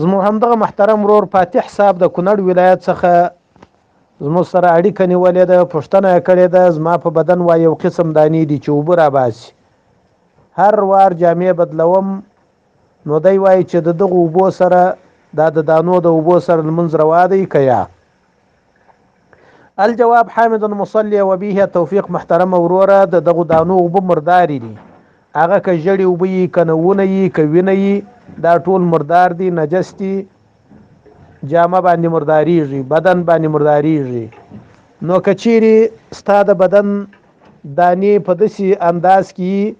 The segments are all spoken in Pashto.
زموږ همدغه محترم ورور فاتح صاحب د کونړ ولایت څخه زموږ سره اړیکه نیولې ده، پوښتنه یې کړې ده زما په بدن یو قسم دانې دي چې اوبه راباسي، هر وار جامې بدلوم، نو دی وایي چې د دغه اوبو سره د دانو د اوبو سره لمونځ روا دی که یا؟ الجواب حامد مصلی و به توفیق محترم وروره، د دغه دانو اوبه مرداري دي، هغه که ژړې اوبه یي که نهونه یي که وینه یي دا ټول مردار دي، نجس دي، جامه باندې مرداریږي، بدن باندې مرداریږي. نو که چیرې ستا د بدن دانې په داسې انداز کې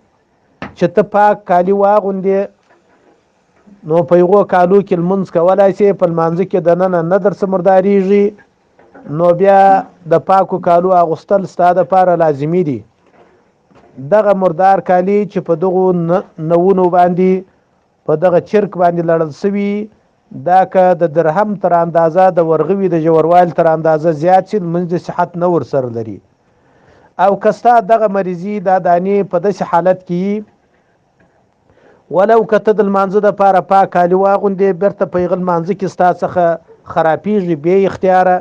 چې ته پاک کالي واغوندې نو په یغو کالو کې لمونځ کولی شې، په لمانځه کې دننه نه درڅه مرداریږي، نو بیا د پاکو کالو اغوستل ستا دپاره لازمي دي. دغه مردار کالي چې په دغو نوونو باندې په دغه چرک باندې لړل سوي دا که د درهم تر اندازه د ورغوي د ژوروالي تر اندازه زیات شي لمونځ د صحت نه ورسره لري. او که ستا دغه مریضي دا دانې په داسې حالت کې ولو که ته د لمانځه دپاره پاک کالي واغوندې بیرته په هغه لمانځه کې ستا څخه خرابېږي بې اختیاره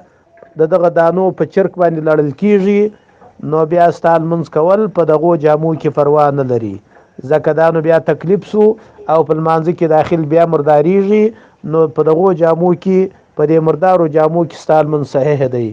د دغه دانو په چرک باندې لړل کېږي، نو بیا ستا لمونځ کول په دغو جامو کې پروا نه لري، ځکه دا نو بیا تکلیف سو او په لمانځه کې داخل بیا مرداریږي، نو په دغو جامو کې په دې مردارو جامو کې ستا لمونځ صحیح دی.